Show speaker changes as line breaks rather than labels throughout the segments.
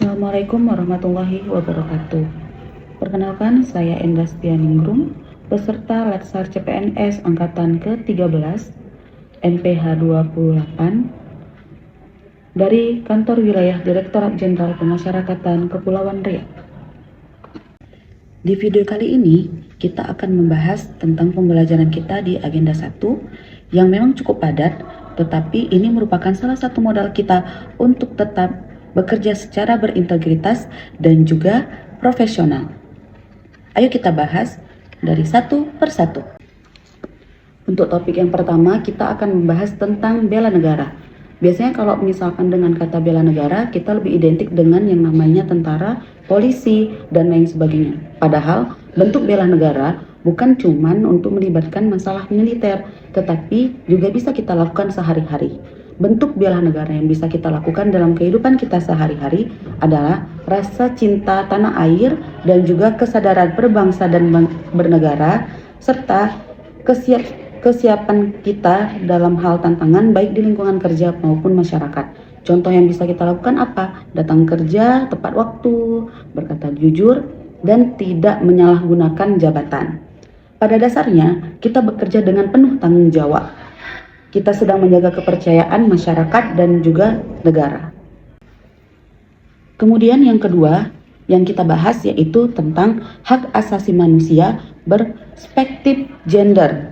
Assalamualaikum warahmatullahi wabarakatuh. Perkenalkan, saya Endah Setianingrum, peserta Latsar CPNS Angkatan ke-13, MPH 28, dari Kantor Wilayah Direktorat Jenderal Pemasyarakatan Kepulauan Riau. Di video kali ini, kita akan membahas tentang pembelajaran kita di agenda 1 yang memang cukup padat, tetapi ini merupakan salah satu modal kita untuk tetap bekerja secara berintegritas dan juga profesional. Ayo kita bahas dari satu per satu. Untuk topik yang pertama, kita akan membahas tentang bela negara. Biasanya kalau misalkan dengan kata bela negara, kita lebih identik dengan yang namanya tentara, polisi, dan lain sebagainya. Padahal bentuk bela negara bukan cuman untuk melibatkan masalah militer, tetapi juga bisa kita lakukan sehari-hari. Bentuk bela negara yang bisa kita lakukan dalam kehidupan kita sehari-hari adalah rasa cinta tanah air dan juga kesadaran berbangsa dan bernegara, serta kesiapan kita dalam hal tantangan baik di lingkungan kerja maupun masyarakat. Contoh yang bisa kita lakukan apa? Datang kerja tepat waktu, berkata jujur, dan tidak menyalahgunakan jabatan. Pada dasarnya, kita bekerja dengan penuh tanggung jawab. Kita sedang menjaga kepercayaan masyarakat dan juga negara. Kemudian yang kedua yang kita bahas yaitu tentang hak asasi manusia berspektif gender.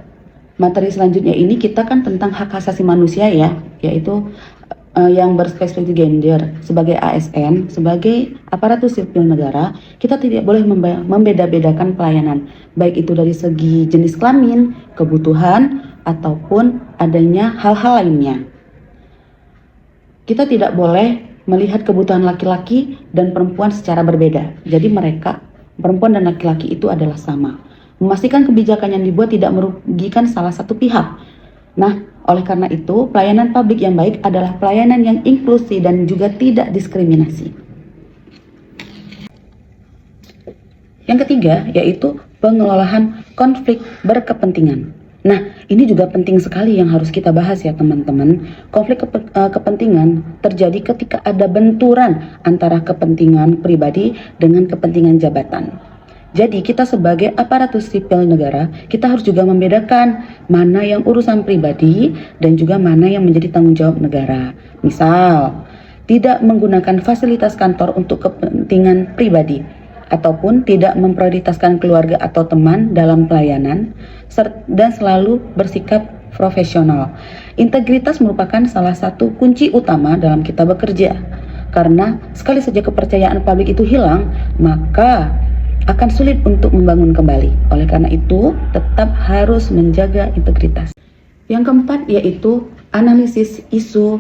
Materi selanjutnya ini kita kan tentang hak asasi manusia ya, yaitu yang berspesifik gender. Sebagai ASN, sebagai aparatur sipil negara, kita tidak boleh membeda-bedakan pelayanan, baik itu dari segi jenis kelamin, kebutuhan, ataupun adanya hal-hal lainnya. Kita tidak boleh melihat kebutuhan laki-laki dan perempuan secara berbeda. Jadi mereka, perempuan dan laki-laki itu adalah sama. Memastikan kebijakan yang dibuat tidak merugikan salah satu pihak. Nah, oleh karena itu, pelayanan publik yang baik adalah pelayanan yang inklusi dan juga tidak diskriminasi. Yang ketiga, yaitu pengelolaan konflik berkepentingan. Nah, ini juga penting sekali yang harus kita bahas ya teman-teman. Konflik kepentingan terjadi ketika ada benturan antara kepentingan pribadi dengan kepentingan jabatan. Jadi kita sebagai aparatur sipil negara, kita harus juga membedakan mana yang urusan pribadi dan juga mana yang menjadi tanggung jawab negara. Misal, tidak menggunakan fasilitas kantor untuk kepentingan pribadi, ataupun tidak memprioritaskan keluarga atau teman dalam pelayanan, dan selalu bersikap profesional. Integritas merupakan salah satu kunci utama dalam kita bekerja, karena sekali saja kepercayaan publik itu hilang, maka akan sulit untuk membangun kembali. Oleh karena itu, tetap harus menjaga integritas. Yang keempat yaitu analisis isu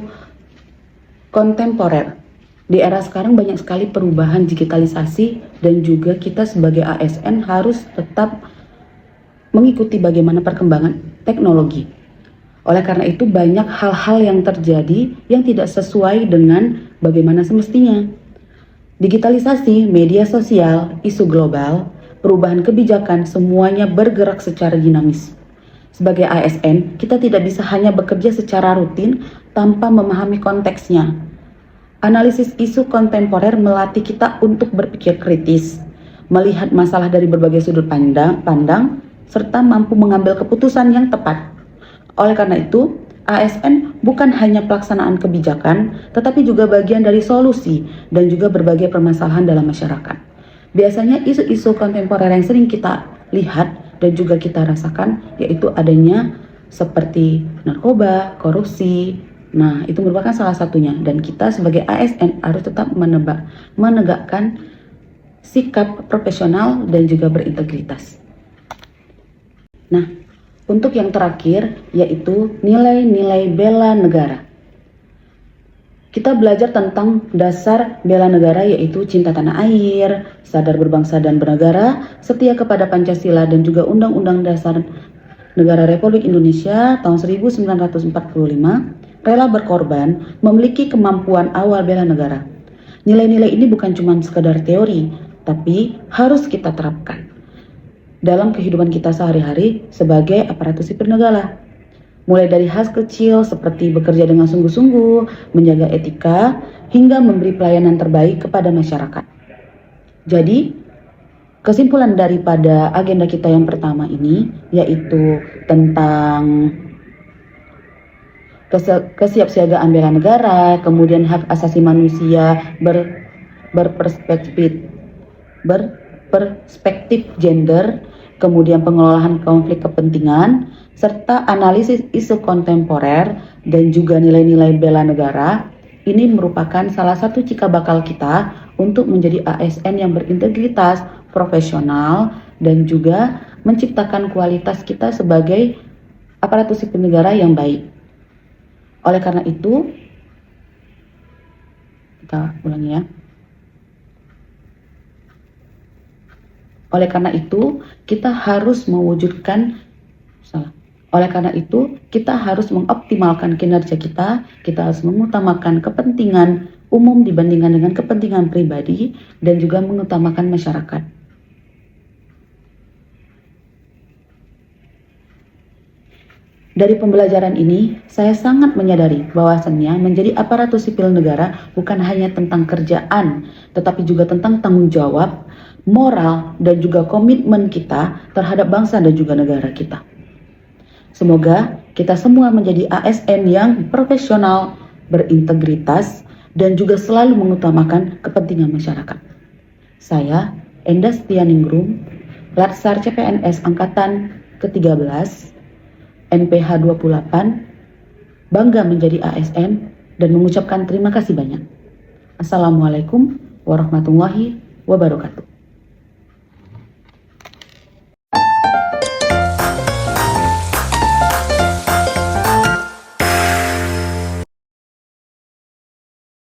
kontemporer. Di era sekarang banyak sekali perubahan digitalisasi dan juga kita sebagai ASN harus tetap mengikuti bagaimana perkembangan teknologi. Oleh karena itu banyak hal-hal yang terjadi yang tidak sesuai dengan bagaimana semestinya. Digitalisasi, media sosial, isu global, perubahan kebijakan, semuanya bergerak secara dinamis. Sebagai ASN, kita tidak bisa hanya bekerja secara rutin tanpa memahami konteksnya. Analisis isu kontemporer melatih kita untuk berpikir kritis, melihat masalah dari berbagai sudut pandang, serta mampu mengambil keputusan yang tepat. Oleh karena itu, ASN bukan hanya pelaksanaan kebijakan, tetapi juga bagian dari solusi dan juga berbagai permasalahan dalam masyarakat. Biasanya isu-isu kontemporer yang sering kita lihat dan juga kita rasakan yaitu adanya seperti narkoba, korupsi. Nah, itu merupakan salah satunya dan kita sebagai ASN harus tetap menegakkan sikap profesional dan juga berintegritas. Nah, untuk yang terakhir yaitu nilai-nilai bela negara. Kita belajar tentang dasar bela negara yaitu cinta tanah air, sadar berbangsa dan bernegara, setia kepada Pancasila dan juga Undang-Undang Dasar Negara Republik Indonesia tahun 1945, rela berkorban, memiliki kemampuan awal bela negara. Nilai-nilai ini bukan cuma sekadar teori, tapi harus kita terapkan dalam kehidupan kita sehari-hari sebagai aparatur sipil negara. mulai dari hal kecil seperti bekerja dengan sungguh-sungguh, menjaga etika, hingga memberi pelayanan terbaik kepada masyarakat. Jadi, kesimpulan daripada agenda kita yang pertama ini yaitu tentang kesiapsiagaan bela negara, kemudian hak asasi manusia berperspektif gender, kemudian pengelolaan konflik kepentingan, serta analisis isu kontemporer dan juga nilai-nilai bela negara. Ini merupakan salah satu cikal bakal kita untuk menjadi ASN yang berintegritas, profesional, dan juga menciptakan kualitas kita sebagai aparatur sipil negara yang baik. Oleh karena itu, kita ulangi ya. Oleh karena itu, kita harus mengoptimalkan kinerja kita harus mengutamakan kepentingan umum dibandingkan dengan kepentingan pribadi, dan juga mengutamakan masyarakat. Dari pembelajaran ini, saya sangat menyadari bahwasannya menjadi aparatur sipil negara bukan hanya tentang kerjaan, tetapi juga tentang tanggung jawab, moral, dan juga komitmen kita terhadap bangsa dan juga negara kita. Semoga kita semua menjadi ASN yang profesional, berintegritas, dan juga selalu mengutamakan kepentingan masyarakat. Saya, Enda Setianingrum, Latsar CPNS Angkatan ke-13, NPH 28, bangga menjadi ASN dan mengucapkan terima kasih banyak. Assalamualaikum warahmatullahi wabarakatuh.